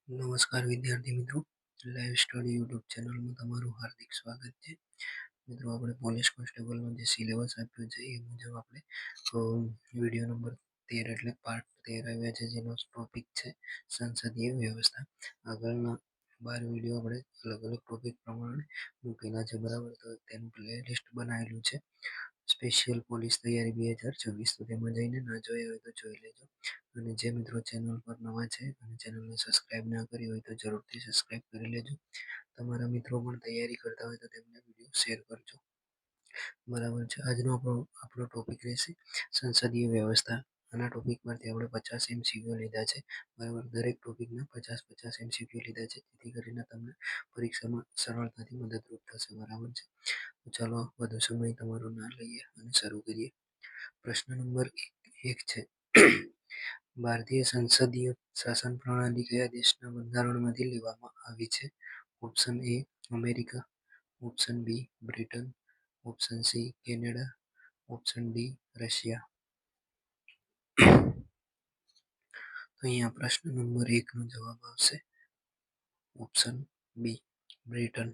નમસ્કાર વિદ્યાર્થી મિત્રો, લાઈવ સ્ટડી યુટ્યુબ ચેનલમાં તમારું હાર્દિક સ્વાગત છે. મિત્રો, આપણે પોલીસ કોન્સ્ટેબલનો જે સિલેબસ આપ્યો છે એ મુજબ આપણે વિડીયો નંબર 13 એટલે પાર્ટ 13 આવ્યા છે, જેનો ટોપિક છે સંસદીય વ્યવસ્થા. આગળના 12 વિડીયો આપણે અલગ અલગ ટોપિક પ્રમાણે મૂકેલા છે, બરાબર. તો તેનું પ્લેલિસ્ટ બનાવેલું છે સ્પેશિયલ પોલીસ તૈયારી 2026. તો તેમાં જઈને ના જોયા હોય તો જોઈ લેજો. અને જે મિત્રો ચેનલ પર નવા છે અને ચેનલને સબસ્ક્રાઇબ ના કરી હોય તો જરૂરથી સબસ્ક્રાઇબ કરી લેજો. તમારા મિત્રો પણ તૈયારી કરતા હોય તો તેમને વિડીયો શેર કરજો, બરાબર છે. આજનો આપણો ટોપિક રહેશે સંસદીય વ્યવસ્થા. આના ટોપિક પરથી આપણે 50 MCQ લીધા છે, બરાબર. દરેક ટોપિકના 50 MCQ લીધા છે, જેથી કરીને તમને પરીક્ષામાં સરળતાથી મદદરૂપ થશે, બરાબર છે. તો ચાલો વધુ સમય તમારો ના લઈએ અને શરૂ કરીએ. પ્રશ્ન નંબર 1 છે, ભારતીય સંસદીય શાસન પ્રણાલી કયા દેશના બંધારણમાંથી લેવામાં આવી છે? Option A America, option B Britain, option C Canada, option D Russia. તો અહીંયા પ્રશ્ન નંબર 1 નો જવાબ આવશે ઓપ્શન બી બ્રિટન.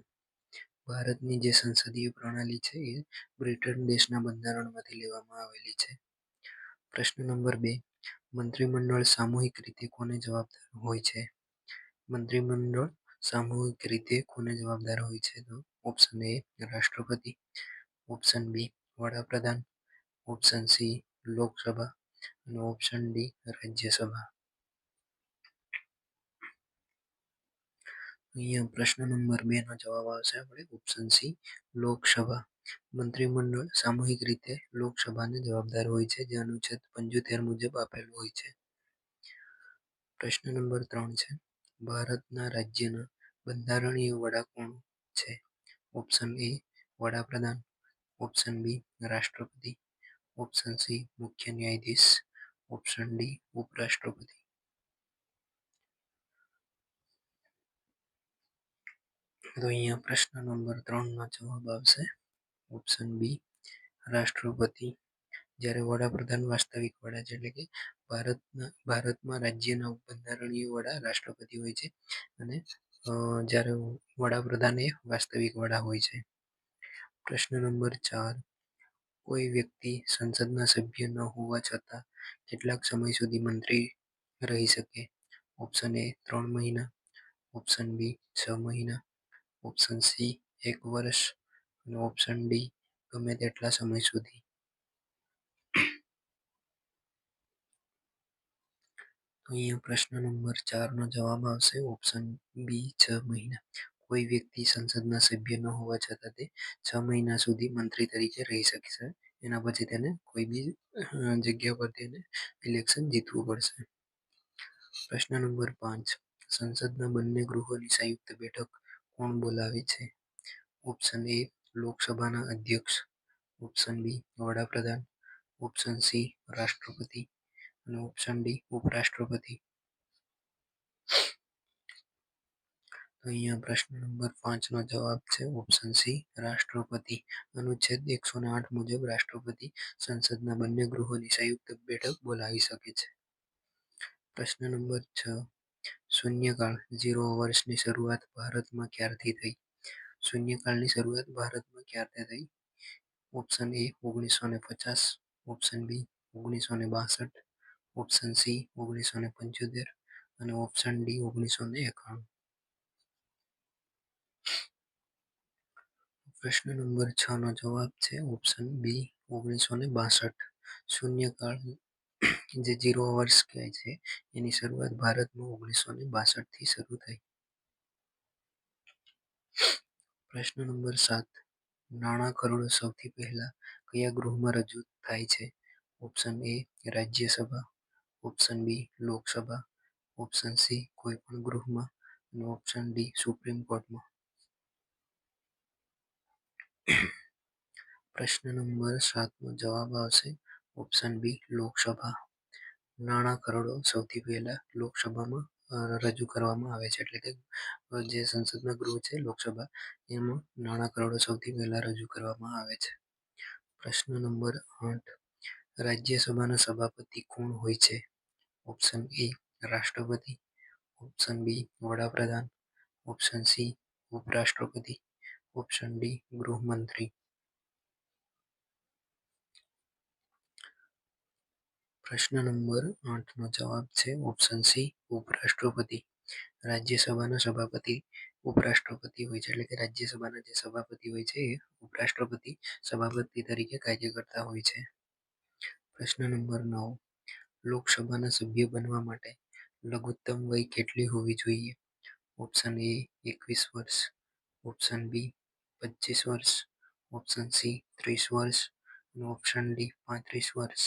ભારતની જે સંસદીય પ્રણાલી છે એ બ્રિટન દેશના બંધારણમાંથી લેવામાં આવેલી છે. પ્રશ્ન નંબર 2, મંત્રીમંડળ સામૂહિક રીતે કોને જવાબદાર હોય છે? મંત્રીમંડળ સામૂહિક રીતે કોને જવાબદાર હોય છે? તો ઓપ્શન એ રાષ્ટ્રપતિ, ઓપ્શન બી વડાપ્રધાન, ઓપ્શન સી લોકસભા અને ઓપ્શન ડી રાજ્યસભા. અહીંયા પ્રશ્ન નંબર 2 નો જવાબ આવશે આપણે ઓપ્શન સી લોકસભા. મંત્રીમંડળ સામૂહિક રીતે લોકસભાને જવાબદાર હોય છે, જે અનુચ્છેદ 75 મુજબ આપેલું હોય છે. પ્રશ્ન નંબર 3 છે, ભારતના રાજ્યના બંધારણીય વડા કોણ છે? ઓપ્શન એ વડાપ્રધાન, ઓપ્શન બી રાષ્ટ્રપતિ, ઓપ્શન સી મુખ્ય ન્યાયાધીશ, ઓપ્શન ડી ઉપરાષ્ટ્રપતિ. તો અહીંયા પ્રશ્ન નંબર 3 નો જવાબ આવશે ઓપ્શન બી રાષ્ટ્રપતિ. જ્યારે વડાપ્રધાન વાસ્તવિક વડા છે, એટલે કે ભારતમાં રાજ્યના બંધારણીય વડા રાષ્ટ્રપતિ હોય છે, અને જ્યારે વડાપ્રધાન એ વાસ્તવિક વડા હોય છે. પ્રશ્ન નંબર 4, કોઈ વ્યક્તિ સંસદના સભ્ય ન હોવા છતાં કેટલાક સમય સુધી મંત્રી રહી શકે? ઓપ્શન એ 3 મહિના, ઓપ્શન બી 6 મહિના, ઓપ્શન સી 1 વર્ષ અને ઓપ્શન ડી ગમે તેટલા સમય સુધી. તો અહીંયા પ્રશ્ન નંબર 4 નો જવાબ આવશે ઓપ્શન બી 6 મહિના. કોઈ વ્યક્તિ સંસદના સભ્ય ન હોવા છતાં તે 6 મહિના સુધી મંત્રી તરીકે રહી શકશે. એના પછી તેને કોઈ બી જગ્યા પર તેને ઇલેક્શન જીતવું પડશે. પ્રશ્ન નંબર 5, સંસદના બંને ગૃહોની સંયુક્ત બેઠક કોણ બોલાવે છે? ઓપ્શન એ લોકસભાના અધ્યક્ષ, ઓપ્શન બી વડાપ્રધાન, ઓપ્શન સી રાષ્ટ્રપતિ અને ઓપ્શન ડી ઉપરાષ્ટ્રપતિ. તો અહીંયા પ્રશ્ન નંબર 5 નો જવાબ છે ઓપ્શન સી રાષ્ટ્રપતિ. અનુચ્છેદ 108 મુજબ રાષ્ટ્રપતિ સંસદના બંને ગૃહોની સંયુક્ત બેઠક બોલાવી શકે છે. પ્રશ્ન નંબર 6, શૂન્યકાળ 0 વર્ષની શરૂઆત ભારતમાં ક્યારથી થઈ? શૂન્યકાળની શરૂઆત ભારતમાં ક્યારથી થઈ? Option A 1950, option B 1962, option C 1975 અને ઓપ્શન ડી 1991. પ્રશ્ન નંબર 6 નો જવાબ છે ઓપ્શન બી 1962. શૂન્યકાળ જે 0 વર્ષ કહેવાય છે એની શરૂઆત ભારતમાં 1962 થી શરૂ થઈ. પ્રશ્ન નંબર 7, નાણાં ખરડો સૌથી પહેલા કયા ગૃહમાં રજૂ થાય છે? Option A Rajya Sabha, option B Lok Sabha, option C કોઈ પણ ગૃહમાં અને ઓપ્શન ડી સુપ્રીમ કોર્ટમાં. પ્રશ્ન નંબર 7 નો જવાબ આવશે ઓપ્શન બી લોકસભા. નાણાં ખરડો સૌથી પહેલા લોકસભામાં રજૂ કરવામાં આવે છે, એટલે કે જે સંસદના ગૃહ છે લોકસભા, એમાં નાણાં ખરડો સૌથી પહેલા રજૂ કરવામાં આવે છે. પ્રશ્ન નંબર 8, રાજ્યસભાના સભાપતિ કોણ હોય છે? ઓપ્શન એ રાષ્ટ્રપતિ, ઓપ્શન બી વડાપ્રધાન, ઓપ્શન સી ઉપરાષ્ટ્રપતિ, ઓપ્શન ડી ગૃહમંત્રી. પ્રશ્ન નંબર 8નો જવાબ છે ઓપ્શન સી ઉપરાષ્ટ્રપતિ. રાજ્યસભાના સભાપતિ ઉપરાષ્ટ્રપતિ હોય છે, એટલે કે રાજ્યસભાના જે સભાપતિ હોય છે એ ઉપરાષ્ટ્રપતિ સભાપતિ તરીકે કાર્ય કરતા હોય છે. પ્રશ્ન નંબર 9, લોકસભાના સભ્ય બનવા માટે લઘુત્તમ વય કેટલી હોવી જોઈએ? ઓપ્શન એ 21 વર્ષ, ઓપ્શન બી 25 વર્ષ, ઓપ્શન સી 30 વર્ષ અને ઓપ્શન ડી 35 વર્ષ.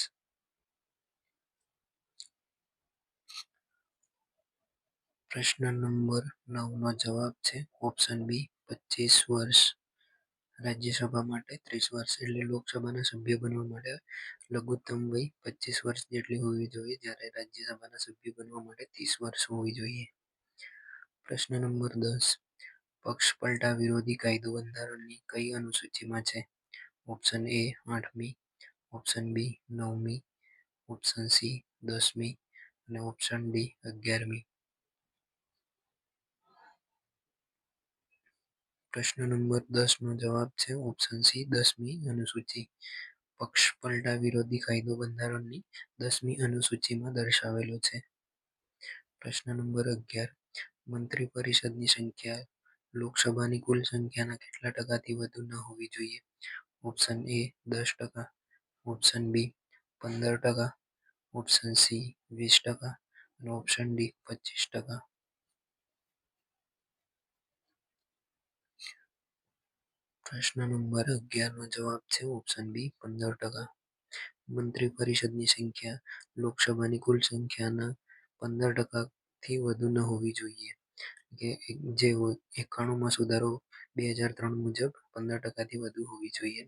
પ્રશ્ન નંબર 9નો જવાબ છે ઓપ્શન બી 25 વર્ષ. રાજ્યસભા માટે 30 વર્ષ એટલે લોકસભાના સભ્ય બનવા માટે લઘુત્તમ વય 25 વર્ષ જેટલી હોવી જોઈએ, જ્યારે રાજ્યસભાના સભ્ય બનવા માટે 30 વર્ષ હોવી જોઈએ. પ્રશ્ન નંબર 10, પક્ષ પલટા વિરોધી કાયદો બંધારણની કઈ અનુસૂચિમાં છે? ઓપ્શન એ 8મી, ઓપ્શન બી 9મી, ઓપ્શન સી 10મી અને ઓપ્શન ડી 11મી. પ્રશ્ન નંબર 10નો જવાબ છે ઓપ્શન સી 10મી અનુસૂચિ. પક્ષ પલટા વિરોધી કાયદો બંધારણની 10મી અનુસૂચિમાં દર્શાવેલો છે. પ્રશ્ન નંબર 11, મંત્રી પરિષદની સંખ્યા લોકસભાની કુલ સંખ્યાના કેટલા ટકાથી વધુ ન હોવી જોઈએ? Option A 10%, option B 15%, option C 20% અને ઓપ્શન ડી 25%. પ્રશ્ન નંબર 11નો જવાબ છે ઓપ્શન બી 15%. મંત્રી પરિષદની સંખ્યા લોકસભાની કુલ સંખ્યાના 15%થી વધુ ન હોવી જોઈએ, કે જે 91માં સુધારો 2003 મુજબ 15%થી વધુ હોવી જોઈએ.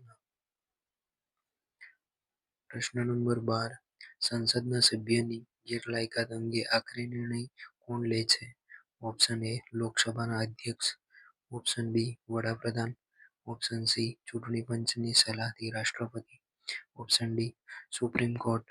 પ્રશ્ન નંબર 12, સંસદના સભ્યની ગેરલાયકાત અંગે આખરી નિર્ણય કોણ લે છે? ઓપ્શન એ લોકસભાના અધ્યક્ષ, ઓપ્શન બી વડાપ્રધાન, ઓપ્શન સી ચૂંટણી પંચની સલાહથી રાષ્ટ્રપતિ, ઓપ્શન ડી સુપ્રીમ કોર્ટ.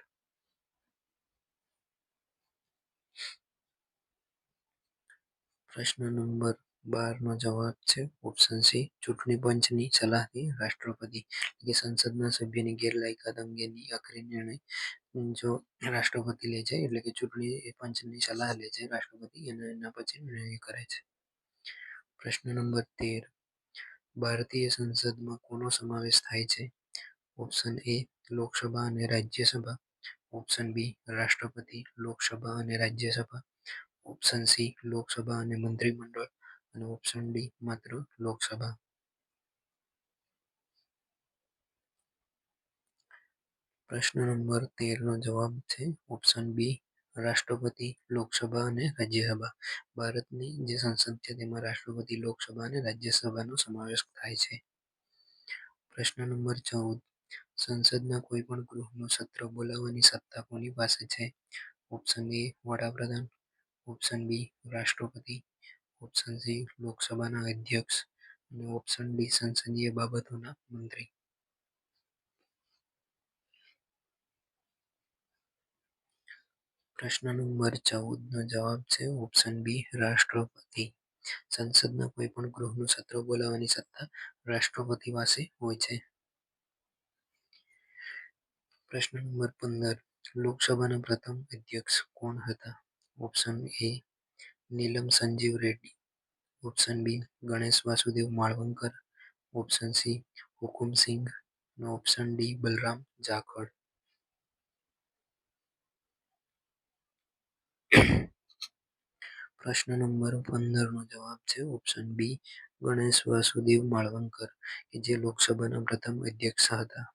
પ્રશ્ન નંબર 12નો જવાબ છે ઓપ્શન સી ચૂંટણી પંચની સલાહથી રાષ્ટ્રપતિ. કે સંસદના સભ્યની ગેરલાયકાત અંગેની આખરી નિર્ણય જો રાષ્ટ્રપતિ લે છે, એટલે કે ચૂંટણી પંચની સલાહ લે છે રાષ્ટ્રપતિ અને એના પછી નિર્ણય કરે છે. પ્રશ્ન નંબર 13, ભારતીય સંસદમાં કોનો સમાવેશ થાય છે? ઓપ્શન એ લોકસભા અને રાજ્યસભા, ઓપ્શન બી રાષ્ટ્રપતિ, લોકસભા અને રાજ્યસભા, ઓપ્શન સી લોકસભા અને મંત્રીમંડળ અને ઓપ્શન ડી માત્ર લોકસભા. પ્રશ્ન નંબર 13નો જવાબ છે ઓપ્શન બી રાષ્ટ્રપતિ, લોકસભા અને રાજ્યસભા. ભારતની જે સંસદ છે તેમાં રાષ્ટ્રપતિ, લોકસભા અને રાજ્યસભાનો સમાવેશ થાય છે. પ્રશ્ન નંબર 14, સંસદના કોઈ પણ ગૃહનું સત્ર બોલાવવાની સત્તા કોની પાસે છે? ઓપ્શન એ વડાપ્રધાન, ઓપ્શન બી રાષ્ટ્રપતિ, ઓપ્શન સી લોકસભાના અધ્યક્ષ અને ઓપ્શન ડી સંસદીય બાબતોના મંત્રી. પ્રશ્ન નંબર 14નો જવાબ છે ઓપ્શન બી રાષ્ટ્રપતિ. સંસદના કોઈ પણ ગૃહનું સત્ર બોલાવવાની સત્તા રાષ્ટ્રપતિ પાસે હોય છે. પ્રશ્ન નંબર 15, લોકસભાના પ્રથમ અધ્યક્ષ કોણ હતા? Option A Neelam Sanjiva Reddy, option B Ganesh Vasudev Mavalankar, option C Hukam Singh અને ઓપ્શન ડી બલરામ જાખડ. પ્રશ્ન નંબર 15નો જવાબ છે ઓપ્શન બી ગણેશ વાસુદેવ માળવંકર, કે જે લોકસભાના પ્રથમ અધ્યક્ષ હતા.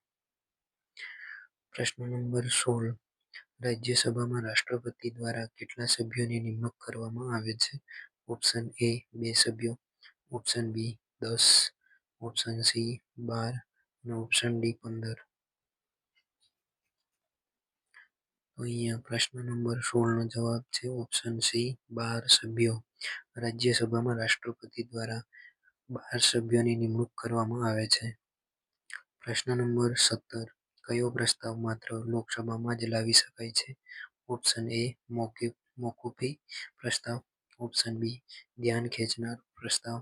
પ્રશ્ન નંબર 16, રાજ્યસભામાં રાષ્ટ્રપતિ દ્વારા કેટલા સભ્યોની નિમણૂક કરવામાં આવે છે? ઓપ્શન એ 2 સભ્યો, ઓપ્શન બી 10, ઓપ્શન સી 12 અને ઓપ્શન ડી 15. અહીંયા પ્રશ્ન નંબર 16નો જવાબ છે ઓપ્શન સી 12 સભ્યો. રાજ્યસભામાં રાષ્ટ્રપતિ દ્વારા 12 સભ્યોની નિમણૂક કરવામાં આવે છે. પ્રશ્ન નંબર 17, કયો પ્રસ્તાવ માત્ર લોકસભામાં જ લાવી શકાય છે? ઓપ્શન એ મોકૂફી પ્રસ્તાવ, ઓપ્શન બી ધ્યાન ખેંચનાર પ્રસ્તાવ,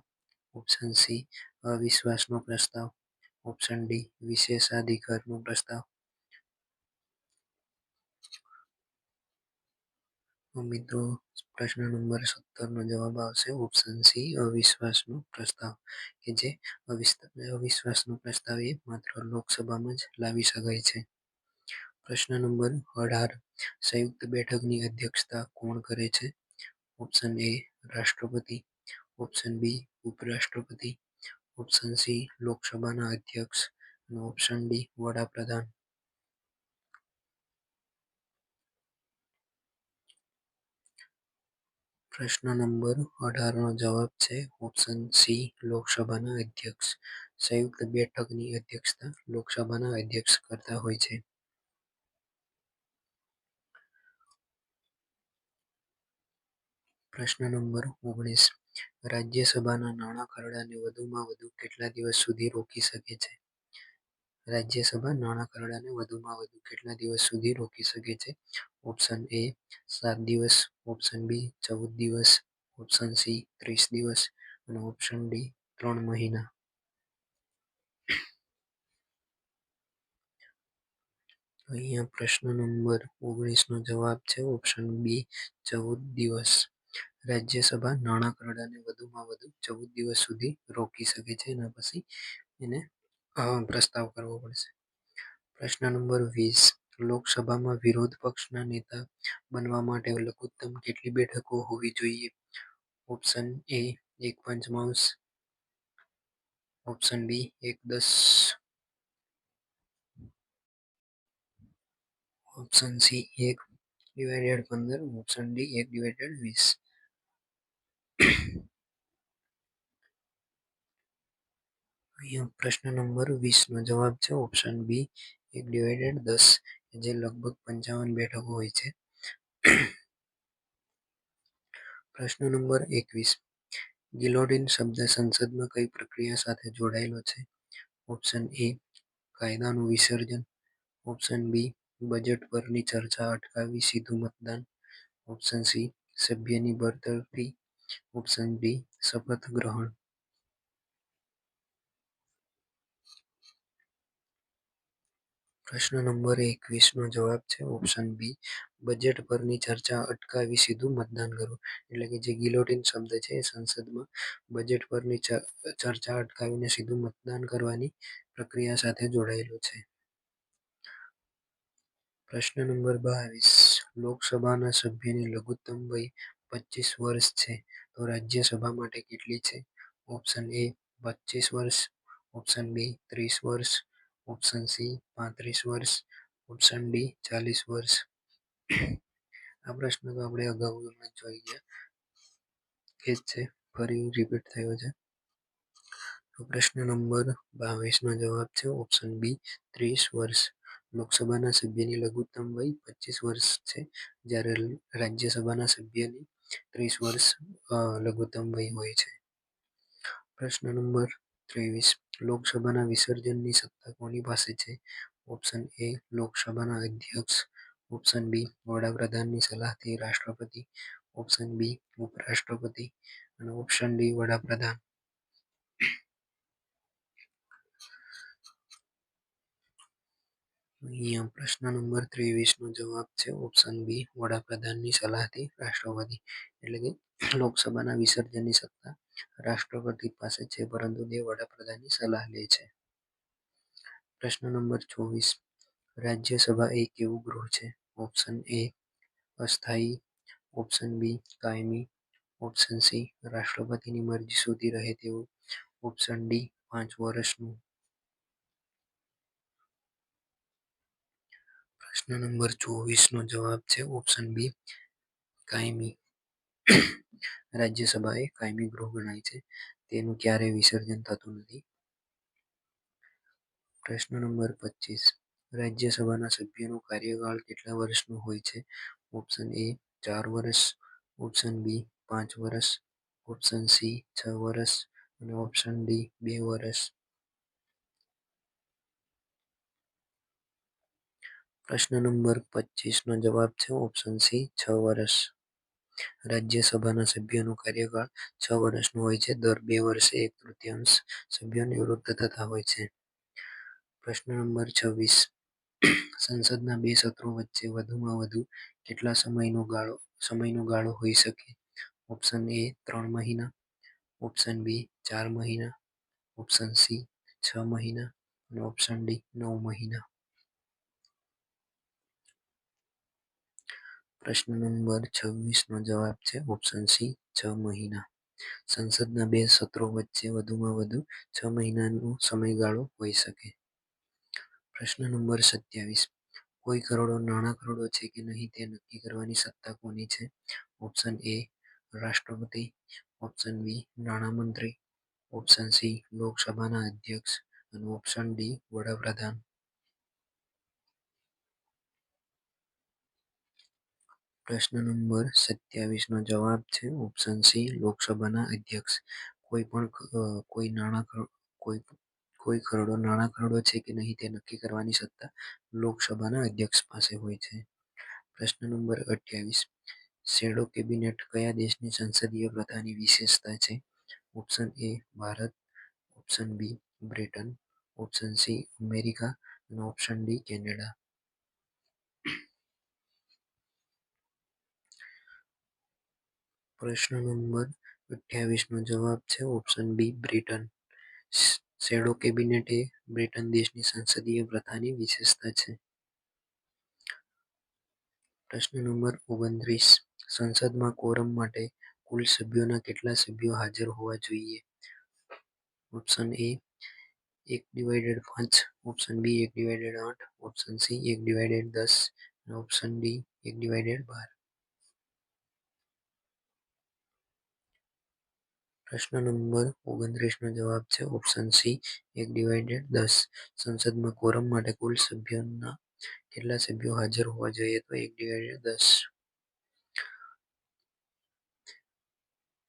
ઓપ્શન સી અવિશ્વાસનો પ્રસ્તાવ, ઓપ્શન ડી વિશેષાધિકારનો પ્રસ્તાવ. તો મિત્રો પ્રશ્ન નંબર 17નો જવાબ આવશે ઓપ્શન સી અવિશ્વાસનો પ્રસ્તાવ, કે જે અવિશ્વાસનો પ્રસ્તાવ એ માત્ર લોકસભામાં જ લાવી શકાય છે. પ્રશ્ન નંબર 18, સંયુક્ત બેઠકની અધ્યક્ષતા કોણ કરે છે? ઓપ્શન એ રાષ્ટ્રપતિ, ઓપ્શન બી ઉપરાષ્ટ્રપતિ, ઓપ્શન સી લોકસભાના અધ્યક્ષ અને ઓપ્શન ડી વડાપ્રધાન. પ્રશ્ન નંબર 18નો જવાબ છે ઓપ્શન સી લોકસભાના અધ્યક્ષ. સંયુક્ત બેઠકની અધ્યક્ષતા લોકસભાના અધ્યક્ષ કરતા હોય છે. પ્રશ્ન નંબર 19, રાજ્યસભાના નાણાં ખરડાને વધુમાં વધુ કેટલા દિવસ સુધી રોકી શકે છે? રાજ્યસભા નાણાં ખરડાને વધુમાં વધુ કેટલા દિવસ સુધી રોકી શકે છે? ઓપ્શન એ 7 દિવસ, ઓપ્શન બી 14 દિવસ, ઓપ્શન સી 30 દિવસ અને ઓપ્શન ડી 3 મહિના. અહીંયા પ્રશ્ન નંબર 19નો જવાબ છે ઓપ્શન બી 14 દિવસ. રાજ્યસભા નાણાં ખરડાને વધુમાં વધુ 14 દિવસ સુધી રોકી શકે છે, એના પછી એને પ્રસ્તાવ કરવો પડશે. પ્રશ્ન નંબર 20, લોકસભામાં વિરોધ પક્ષના નેતા બનવા માટે લઘુત્તમ કેટલી બેઠકો હોવી જોઈએ? Option A 1/5, option B 1/10, option C 1/15, option D 1/20. અહીંયા પ્રશ્ન નંબર 20નો જવાબ છે ઓપ્શન બી 1/10, જે લગભગ 55 બેઠકો હોય છે. પ્રશ્ન નંબર 21, ગિલોટીન શબ્દ સંસદમાં કઈ પ્રક્રિયા સાથે જોડાયેલો છે? ઓપ્શન એ કાયદાનું વિસર્જન, ઓપ્શન બી બજેટ પરની ચર્ચા અટકાવી સીધું મતદાન, ઓપ્શન સી સભ્યની બરતરફી, ઓપ્શન ડી શપથ ગ્રહણ. પ્રશ્ન નંબર 21નો જવાબ છે ઓપ્શન બી બજેટ પરની ચર્ચા અટકાવી સીધું મતદાન કરવું. એટલે કે જે ગિલોટીન શબ્દ છે એ સંસદમાં બજેટ પરની ચર્ચા અટકાવીને સીધું મતદાન કરવાની પ્રક્રિયા સાથે જોડાયેલું છે. પ્રશ્ન નંબર 22, લોકસભાના સભ્યની લઘુત્તમ વય 25 વર્ષ છે, તો રાજ્યસભા માટે કેટલી છે? ઓપ્શન એ 25 વર્ષ, ઓપ્શન બી 30 વર્ષ, ઓપ્શન સી 35 વર્ષ, ઓપ્શન ડી 40 વર્ષ. આ પ્રશ્ન તો આપણે અગાઉ જોઈ ગયા એ જ છે, ફરી રિપીટ થયો છે. તો પ્રશ્ન નંબર 22નો જવાબ છે ઓપ્શન બી 30 વર્ષ. લોકસભાના સભ્યની લઘુત્તમ વય 25 વર્ષ છે, જ્યારે રાજ્યસભાના સભ્યની 30 વર્ષ લઘુત્તમ વય હોય છે. પ્રશ્ન નંબર 23, લોકસભાના વિસર્જનની સત્તા કોની પાસે છે? ઓપ્શન એ લોકસભાના અધ્યક્ષ, ઓપ્શન બી વડાપ્રધાનની સલાહથી રાષ્ટ્રપતિ, ઓપ્શન બી ઉપરાષ્ટ્રપતિ અને ઓપ્શન ડી વડાપ્રધાન. અહીંયા પ્રશ્ન નંબર 23નો જવાબ છે ઓપ્શન બી વડાપ્રધાનની સલાહથી રાષ્ટ્રપતિ. એટલે કે લોકસભાના વિસર્જનની સત્તા રાષ્ટ્રપતિ પાસે છે, પરંતુ તે વડાપ્રધાનની સલાહ લે છે. પ્રશ્ન નંબર 24, રાજ્યસભા એ કેવું ગૃહ છે? ઓપ્શન એ અસ્થાયી, ઓપ્શન બી કાયમી, ઓપ્શન સી રાષ્ટ્રપતિની મરજી સુધી રહે તેવું, ઓપ્શન ડી 5 વર્ષનું. પ્રશ્ન નંબર 24નો જવાબ છે ઓપ્શન બી કાયમી. રાજ્યસભા એ કાયમી ગૃહ ગણાય છે, તેનું ક્યારેય વિસર્જન થતું નથી. પ્રશ્ન નંબર 25, રાજ્યસભાના સભ્યનો કાર્યકાળ કેટલા વર્ષનો હોય છે? ઓપ્શન એ 4 વર્ષ, ઓપ્શન બી 5 વર્ષ, ઓપ્શન સી 6 વર્ષ અને ઓપ્શન ડી 2 વર્ષ. પ્રશ્ન નંબર 25નો જવાબ છે ઓપ્શન સી 6 વર્ષ. રાજ્યસભાના સભ્યોનો કાર્યકાળ 6 વર્ષનો હોય છે. દર 2 વર્ષે એક તૃતીયાંશ સભ્યો નિવૃત્ત થતા હોય છે. પ્રશ્ન નંબર 26. સંસદના બે સત્રો વચ્ચે વધુમાં વધુ કેટલા સમયનો ગાળો હોઈ શકે? ઓપ્શન એ 3 મહિના, ઓપ્શન બી 4 મહિના, ઓપ્શન સી 6 મહિના અને ઓપ્શન ડી 9 મહિના. પ્રશ્ન નંબર 26 નો જવાબ છે ઓપ્શન સી 6 મહિના. સંસદના બે સત્રો વચ્ચે વધુમાં વધુ 6 મહિનાનો સમયગાળો હોઈ શકે. પ્રશ્ન નંબર 27. કોઈ કરોડો નાણાં ખરડો છે કે નહીં તે નક્કી કરવાની સત્તા કોની છે? ઓપ્શન એ રાષ્ટ્રપતિ, ઓપ્શન બી નાણામંત્રી, ઓપ્શન સી લોકસભાના અધ્યક્ષ અને ઓપ્શન ડી વડાપ્રધાન. પ્રશ્ન નંબર 27 નો જવાબ છે ઓપ્શન સી લોકસભાના અધ્યક્ષ. કોઈ ખરડો નાણાં ખરડો છે કે નહીં તે નક્કી કરવાની સત્તા લોકસભાના અધ્યક્ષ પાસે હોય છે. પ્રશ્ન નંબર 28. શેડો કેબિનેટ કયા દેશની સંસદીય પ્રથાની વિશેષતા છે? Option A Bharat, option B Britain, option C America અને ઓપ્શન ડી કેનેડા. પ્રશ્ન નંબર 28 નો જવાબ છે option B Britain. Shadow cabinet એ બ્રિટન દેશની સંસદીય પ્રથાની વિશેષતા છે. પ્રશ્ન નંબર 29. સંસદમાં કોરમ માટે કુલ સભ્યોના કેટલા સભ્યો હાજર હોવા જોઈએ? Option A 1/5, option B 1/8, option C 1/10 અને ઓપ્શન ડી 1/12. પ્રશ્ન નંબર 29 નો જવાબ છે ઓપ્શન સી 1/10. સંસદમાં કોરમ માટે કુલ સભ્યોના કેટલા સભ્યો હાજર હોવા જોઈએ? તો 1/10.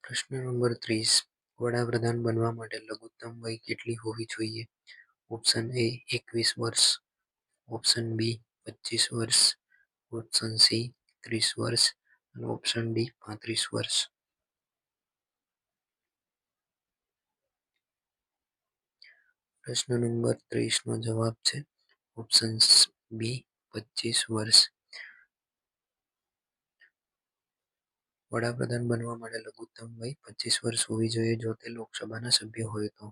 પ્રશ્ન નંબર 30. વડાપ્રધાન બનવા માટે લઘુત્તમ વય કેટલી હોવી જોઈએ? ઓપ્શન એ 21 વર્ષ, ઓપ્શન બી 25 વર્ષ, ઓપ્શન સી 30 વર્ષ અને ઓપ્શન ડી 35 વર્ષ. પ્રશ્ન નંબર 30 નો જવાબ છે ઓપ્શન બી 25 વર્ષ. વડાપ્રધાન બનવા માટે લઘુત્તમ વય 25 વર્ષ હોવી જોઈએ જો તે લોકસભાના સભ્ય હોય તો.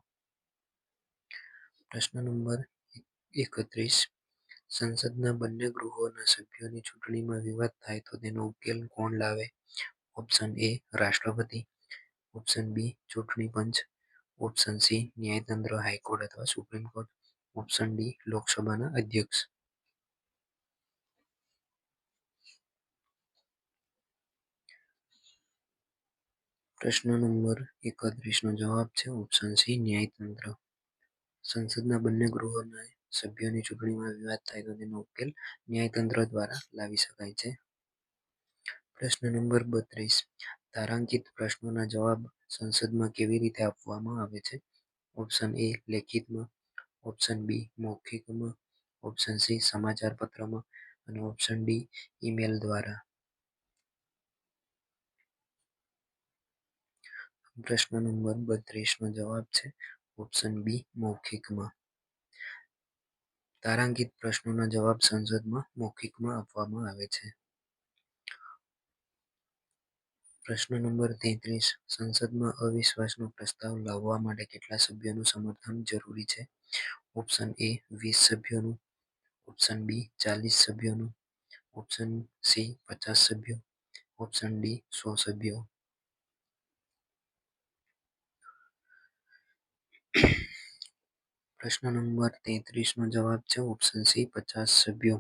પ્રશ્ન નંબર 31. સંસદના બંને ગૃહોના સભ્યોની ચૂંટણીમાં વિવાદ થાય તો તેનો ઉકેલ કોણ લાવે? ઓપ્શન એ રાષ્ટ્રપતિ, ઓપ્શન બી ચૂંટણી પંચ, ઓપ્શન સી ન્યાયતંત્ર હાઈકોર્ટ અથવા સુપ્રીમ કોર્ટ, ઓપ્શન ડી લોકસભાના અધ્યક્ષ. પ્રશ્ન નંબર 31 નો જવાબ છે ઓપ્શન સી ન્યાયતંત્ર. સંસદના બંને ગૃહોના સભ્યોની ચૂંટણીમાં વિવાદ થાય તો તેનો ઉકેલ ન્યાયતંત્ર દ્વારા લાવી શકાય છે. પ્રશ્ન નંબર 32. તારાંકિત પ્રશ્નોના જવાબ સંસદમાં કેવી રીતે આપવામાં આવે છે? ઓપ્શન એ લેખિતમાં, ઓપ્શન બી મૌખિકમાં, ઓપ્શન સી સમાચાર પત્રમાં અને ઓપ્શન ડી ઈમેલ દ્વારા. પ્રશ્ન નંબર 32 નો જવાબ છે ઓપ્શન બી મૌખિકમાં. તારાંકિત પ્રશ્નોના જવાબ સંસદમાં મૌખિકમાં આપવામાં આવે છે. પ્રશ્ન નંબર 33. સંસદમાં અવિશ્વાસનો પ્રસ્તાવ લાવવા માટે કેટલા સભ્યોનું સમર્થન જરૂરી છે? ઓપ્શન એ 20 સભ્યોનું, ઓપ્શન બી 40 સભ્યોનું, ઓપ્શન સી 50 સભ્યો, ઓપ્શન ડી 100 સભ્યો. પ્રશ્ન નંબર 33 નો જવાબ છે ઓપ્શન સી 50 સભ્યો.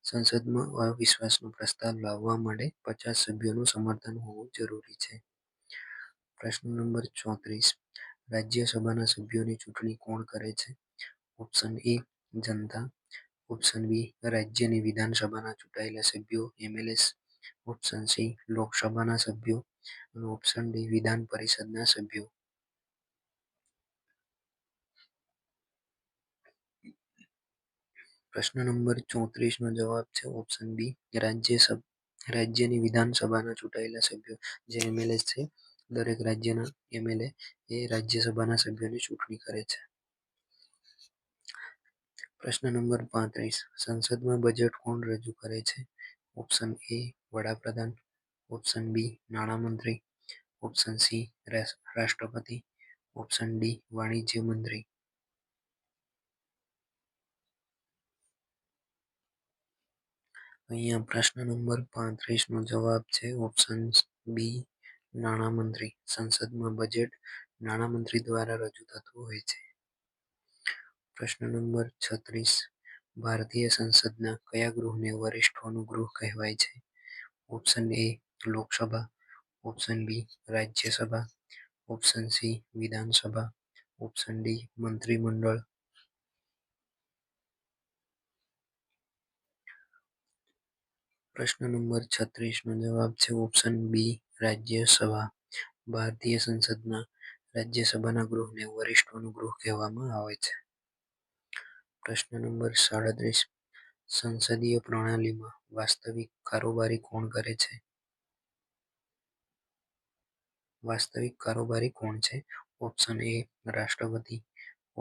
સંસદમાં અવિશ્વાસનો પ્રસ્તાવ લાવવા માટે 50 સભ્યોનું સમર્થન હોવું જરૂરી છે. પ્રશ્ન નંબર 34. રાજ્યસભાના સભ્યોની ચૂંટણી કોણ કરે છે? ઓપ્શન એ જનતા, ઓપ્શન બી રાજ્યની વિધાનસભાના ચૂંટાયેલા સભ્યો એમએલએસ, ઓપ્શન સી લોકસભાના સભ્યો અને ઓપ્શન ડી વિધાન પરિષદના સભ્યો. પ્રશ્ન નંબર 34 નો જવાબ છે ઓપ્શન બી રાજ્યની વિધાનસભાના ચૂંટાયેલા સભ્યો જે એમએલએ છે, દરેક રાજ્યના એમએલએ એ રાજ્યસભાના સભ્યોની ચૂંટણી કરે છે. પ્રશ્ન નંબર 35. સંસદમાં બજેટ કોણ રજૂ કરે છે? ઓપ્શન એ વડાપ્રધાન, ઓપ્શન બી નાણામંત્રી, ઓપ્શન સી રાષ્ટ્રપતિ, ઓપ્શન ડી વાણિજ્ય મંત્રી. અહીંયા પ્રશ્ન નંબર 35 નો જવાબ છે ઓપ્શન બી નાણામંત્રી. સંસદમાં બજેટ નાણામંત્રી દ્વારા રજૂ થતું હોય છે. પ્રશ્ન નંબર 36. ભારતીય સંસદના કયા ગૃહને વરિષ્ઠોનું ગૃહ કહેવાય છે? Option A Lok Sabha, option B Rajya Sabha, option C Vidhan Sabha, option D મંત્રીમંડળ. પ્રશ્ન નંબર 36 નો જવાબ છે ઓપ્શન બી રાજ્યસભા. ભારતીય સંસદના રાજ્યસભાના ગૃહને વરિષ્ઠોનું ગૃહ કહેવામાં આવે છે. પ્રશ્ન નંબર 37. સંસદીય પ્રણાલીમાં વાસ્તવિક કારોબારી કોણ કરે છે? વાસ્તવિક કારોબારી કોણ છે? ઓપ્શન એ રાષ્ટ્રપતિ,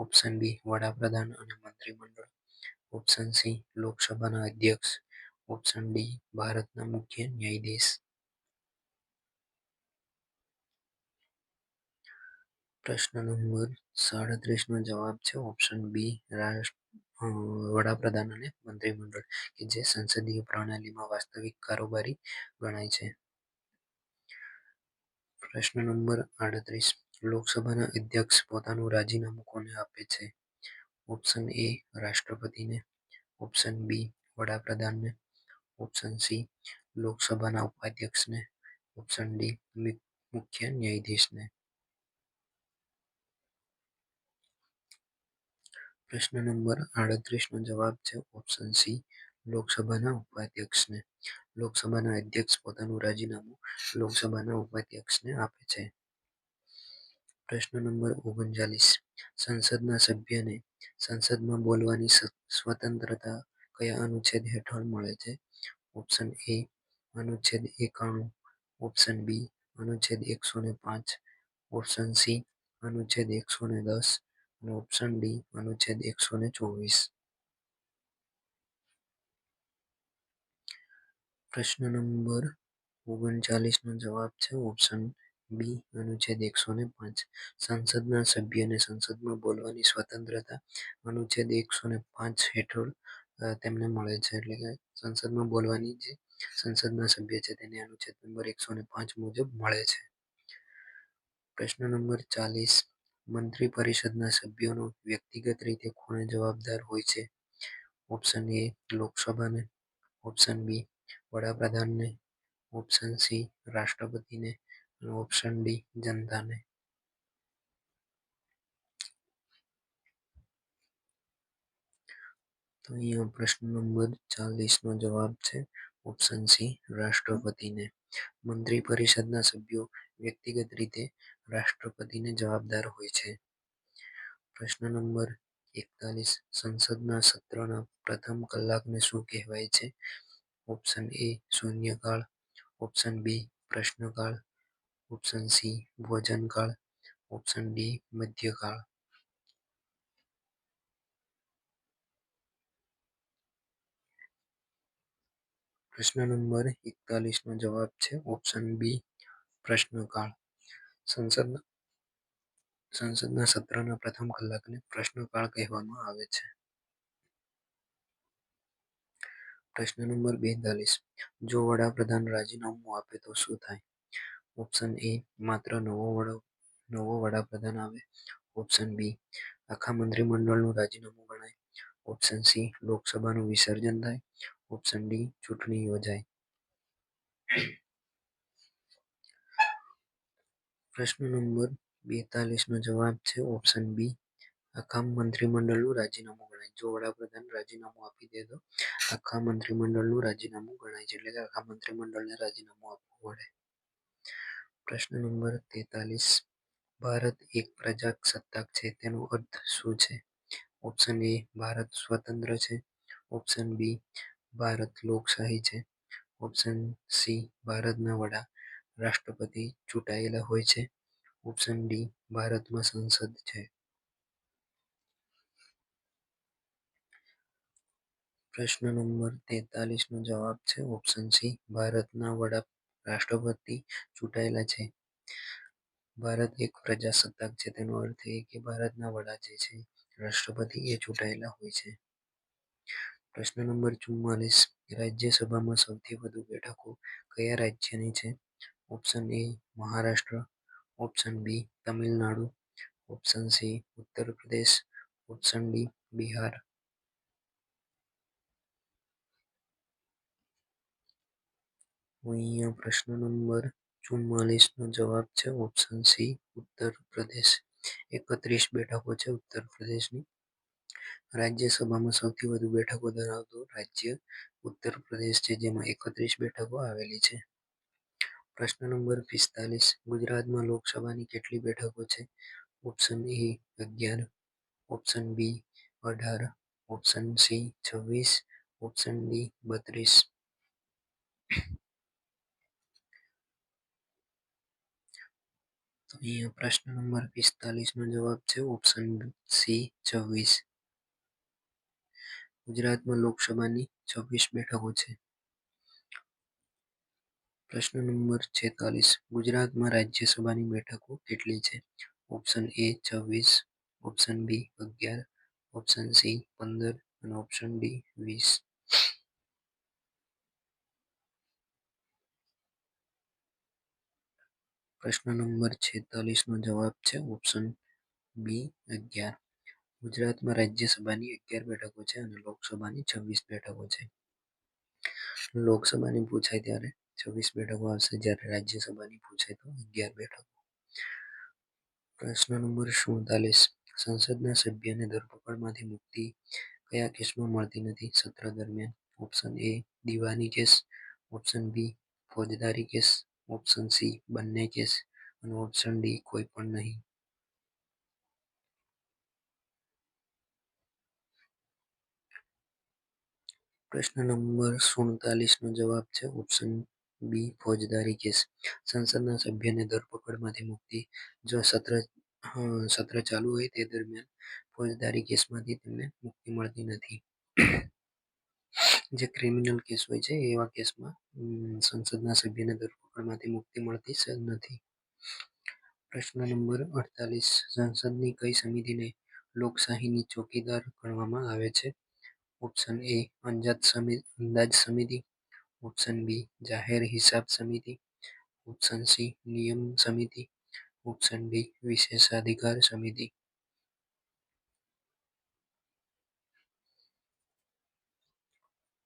ઓપ્શન બી વડાપ્રધાન અને મંત્રીમંડળ, ઓપ્શન સી લોકસભાના અધ્યક્ષ, ઓપ્શન ડી ભારતના મુખ્ય ન્યાયાધીશ. પ્રશ્ન નંબર 37 નો જવાબ છે ઓપ્શન બી વડાપ્રધાન અને મંત્રીમંડળ કે જે સંસદીય પ્રણાલીમાં વાસ્તવિક કારોબારી ગણાય છે. પ્રશ્ન નંબર 38. લોકસભાના અધ્યક્ષ પોતાનું રાજીનામું કોને આપે છે? ઓપ્શન એ રાષ્ટ્રપતિને, ઓપ્શન બી વડાપ્રધાનને, ઓપ્શન સી લોકસભાના ઉપાધ્યક્ષને, ઓપ્શન ડી મુખ્ય ન્યાયાધીશને. પ્રશ્ન નંબર 38 નો જવાબ છે ઓપ્શન સી લોકસભાના ઉપાધ્યક્ષને. લોકસભાના અધ્યક્ષ પોતાનું રાજીનામું લોકસભાના ઉપાધ્યક્ષને આપે છે. પ્રશ્ન નંબર 39. સંસદના સભ્યને સંસદમાં બોલવાની સ્વતંત્રતા કયા અનુચ્છેદ હેઠળ મળે છે? ઓપ્શન એ અનુચ્છેદ 91, ઓપ્શન બી અનુચ્છેદ 105, ઓપ્શન સી અનુચ્છેદ 110 અને ઓપ્શન ડી અનુચ્છેદ 124. પ્રશ્ન નંબર 39 નો જવાબ છે ઓપ્શન બી અનુચ્છેદ 105. સંસદના સભ્યને સંસદમાં બોલવાની સ્વતંત્રતા અનુચ્છેદ 105 હેઠળ તેમને મળે છે. એટલે કે સંસદમાં બોલવાની જે સંસદના સભ્ય છે તેને અનુચ્છેદ નંબર 105 મુજબ મળે છે. પ્રશ્ન નંબર 40. મંત્રી પરિષદના સભ્યોનો વ્યક્તિગત રીતે કોને જવાબદાર હોય છે? ઓપ્શન એ લોકસભાને, ઓપ્શન બી વડાપ્રધાનને, ઓપ્શન સી રાષ્ટ્રપતિને અને ઓપ્શન ડી જનતાને. તો અહીંયા પ્રશ્ન નંબર 40 નો જવાબ છે ઓપ્શન સી રાષ્ટ્રપતિને. મંત્રી પરિષદના સભ્યો વ્યક્તિગત રીતે રાષ્ટ્રપતિને જવાબદાર હોય છે. પ્રશ્ન નંબર 41. સંસદના સત્રના પ્રથમ કલાકને શું કહેવાય છે? ઓપ્શન એ શૂન્યકાળ, ઓપ્શન બી પ્રશ્નકાળ, ઓપ્શન સી ભોજનકાળ, ઓપ્શન ડી મધ્યકાળ. પ્રશ્ન નંબર 41 નો જવાબ છે ઓપ્શન બી પ્રશ્નકાળ. સંસદના સત્રના પ્રથમ કલાકને પ્રશ્નકાળ કહેવામાં આવે છે. પ્રશ્ન નંબર 42. જો વડાપ્રધાન રાજીનામું આપે તો શું થાય? ઓપ્શન એ માત્ર નવો વડાપ્રધાન આવે, ઓપ્શન બી આખા મંત્રીમંડળનું રાજીનામું ગણાય, ઓપ્શન સી લોકસભાનું વિસર્જન થાય, ઓપ્શન ડી ચૂંટણી યોજાય. પ્રશ્ન નંબર 42 નો જવાબ છે ઓપ્શન બી આખા મંત્રીમંડળનું રાજીનામું ગણાય. જો વડાપ્રધાન રાજીનામું આપી દે તો આખા મંત્રીમંડળનું રાજીનામું ગણાય છે. એટલે કે આખા મંત્રીમંડળને રાજીનામું આપવું પડે. પ્રશ્ન નંબર 43. ભારત એક પ્રજાસત્તાક છે તેનો અર્થ શું છે? ઓપ્શન એ ભારત સ્વતંત્ર છે, ઓપ્શન બી ભારત લોકશાહી છે, ઓપ્શન સી ભારતના વડા રાષ્ટ્રપતિ ચૂંટાયેલા હોય છે. ઓપ્શન ડી ભારતમાં સંસદ છે. પ્રશ્ન નંબર 43 નો જવાબ છે ઓપ્શન સી ભારતના વડા રાષ્ટ્રપતિ ચૂંટાયેલા છે. ભારત એક પ્રજાસત્તાક છે, તેનો અર્થ એ કે ભારતના વડા જે છે રાષ્ટ્રપતિ એ ચૂંટાયેલા હોય છે. પ્રશ્ન નંબર 44 રાજ્યસભામાં સૌથી વધુ બેઠકો કયા રાજ્યની છે? Option A Maharashtra, option B Tamil Nadu, option C Uttar Pradesh, option D Bihar. અહીંયા પ્રશ્ન નંબર 44 નો જવાબ છે ઓપ્શન સી ઉત્તર પ્રદેશ. 31 બેઠકો છે ઉત્તર પ્રદેશની. રાજ્યસભામાં સૌથી વધુ બેઠકો ધરાવતું રાજ્ય ઉત્તર પ્રદેશ છે, જેમાં 31 બેઠકો આવેલી છે. પ્રશ્ન નંબર 45 ગુજરાતમાં લોકસભાની કેટલી બેઠકો છે? Option A 11, option B 18, option C 26, option D 32. તો અહીંયા પ્રશ્ન નંબર 45 નો જવાબ છે ઓપ્શન સી 26. ગુજરાતમાં લોકસભાની 26 બેઠકો છે. પ્રશ્ન નંબર 46 ગુજરાતમાં રાજ્યસભાની બેઠકો કેટલી છે? Option A 26, option B 11, option C 15 અને ઓપ્શન ડી 20. પ્રશ્ન નંબર 46 નો જવાબ છે ઓપ્શન બી 11. ગુજરાતમાં રાજ્યસભાની 11 બેઠકો છે અને લોકસભાની 26 બેઠકો છે. લોકસભાની પૂછાય ત્યારે 26 બેઠકો આવશે, જ્યારે રાજ્યસભાની પૂછાય તો 11 બેઠકો. પ્રશ્ન નંબર 47 સંસદના સભ્યને ધરપકડમાંથી મુક્તિ કયા કેસમાં મળતી નથી સત્ર દરમિયાન? ઓપ્શન એ દીવાની કેસ, ઓપ્શન બી ફોજદારી કેસ, ઓપ્શન સી બંને કેસ અને ઓપ્શન ડી કોઈ પણ નહીં. પ્રશ્ન નંબર 47 નો જવાબ છે ઓપ્શન બી ફોજદારી કેસ. સંસદના સભ્યને ધરપકડમાંથી મુક્તિ જો સત્ર ચાલુ હોય તે દરમિયાન ફોજદારી કેસમાંથી તેમને મુક્તિ મળતી નથી. જે ક્રિમિનલ કેસ હોય છે એવા કેસમાં સંસદના સભ્યને ધરપકડમાંથી મુક્તિ મળતી નથી. પ્રશ્ન નંબર 48 સંસદની કઈ સમિતિને લોકશાહીની ચોકીદાર ગણવામાં આવે છે? ઓપ્શન એ અંદાજ સમિતિ, ઓપ્શન બી જાહેર હિસાબ સમિતિ, ઓપ્શન સી નિયમ સમિતિ, ઓપ્શન ડી વિશેષાધિકાર સમિતિ.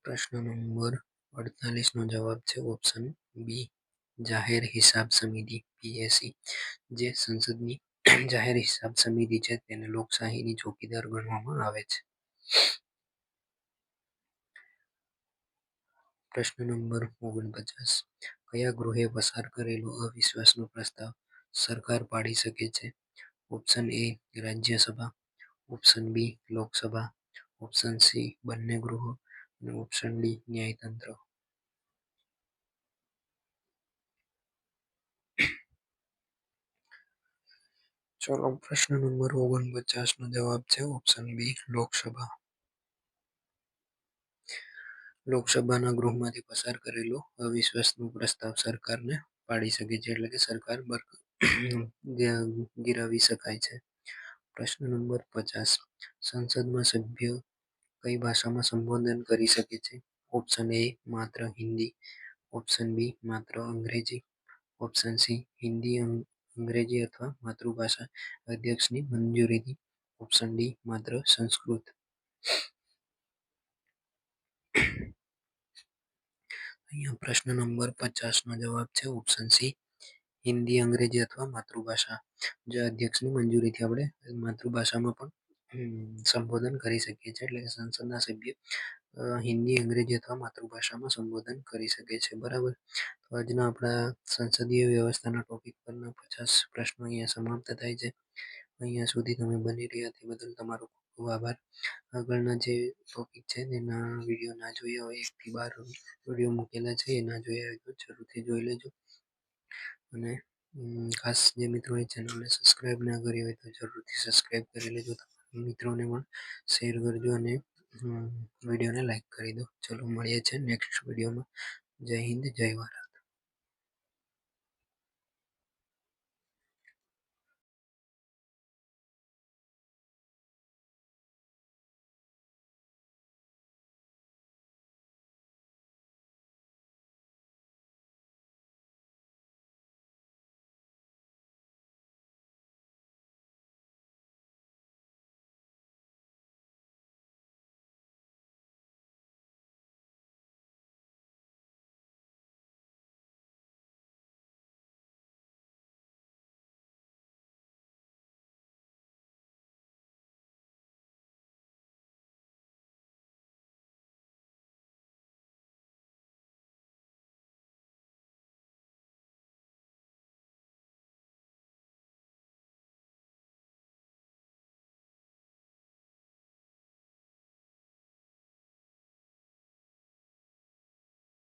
પ્રશ્ન નંબર 48 નો જવાબ છે ઓપ્શન બી જાહેર હિસાબ સમિતિ પીએસસી. જે સંસદની જાહેર હિસાબ સમિતિ છે તેને લોકશાહીની ચોકીદાર ગણવામાં આવે છે. પ્રશ્ન નંબર 49 કયા ગૃહે પસાર કરેલો અવિશ્વાસનો પ્રસ્તાવ સરકાર પાડી શકે છે? Option A Rajya Sabha, option B Lok Sabha, option C બંને ગૃહો અને ઓપ્શન ડી ન્યાયતંત્ર. ચલો પ્રશ્ન નંબર 49 નો જવાબ છે ઓપ્શન બી લોકસભા. લોકસભાના ગૃહમાંથી પસાર કરેલો અવિશ્વાસનો પ્રસ્તાવ સરકારને પાડી શકે છે, એટલે કે સરકાર ગિરાવી શકાય છે. પ્રશ્ન નંબર 50 સંસદમાં સભ્ય કઈ ભાષામાં સંબોધન કરી શકે છે? ઓપ્શન એ માત્ર હિન્દી, ઓપ્શન બી માત્ર અંગ્રેજી, ઓપ્શન સી હિન્દી અંગ્રેજી અથવા માતૃભાષા અધ્યક્ષની મંજૂરીથી, ઓપ્શન ડી માત્ર સંસ્કૃત. અહીંયા પ્રશ્ન નંબર 50 નો જવાબ છે ઓપ્શન સી હિન્દી અંગ્રેજી અથવા માતૃભાષા. જે અધ્યક્ષની મંજૂરીથી આપણે માતૃભાષામાં પણ સંબોધન કરી શકીએ છીએ, એટલે કે સંસદના સભ્ય હિન્દી અંગ્રેજી અથવા માતૃભાષામાં સંબોધન કરી શકે છે. બરાબર. તો આજના આપણા સંસદીય વ્યવસ્થાના ટોપિક પરના 50 પ્રશ્નો અહીંયા સમાપ્ત થાય છે. અહીંયા સુધી તમે બની રહ્યા તે બદલ તમારો ખૂબ આભાર. આગળના જે ટોપિક છે તેના વિડીયો ના જોયા હોય 1 થી 12 વિડીયો મૂકેલા છે એ ના જોયા હોય તો જરૂરથી જોઈ લેજો. અને ખાસ જે મિત્રોએ ચેનલને સબસ્ક્રાઈબ ના કરી હોય તો જરૂરથી સબસ્ક્રાઈબ કરી લેજો. તમારા મિત્રોને પણ શેર કરજો અને વિડીયોને લાઈક કરી દો. ચલો મળીએ છીએ નેક્સ્ટ વિડીયોમાં. જય હિન્દ, જય ભારત.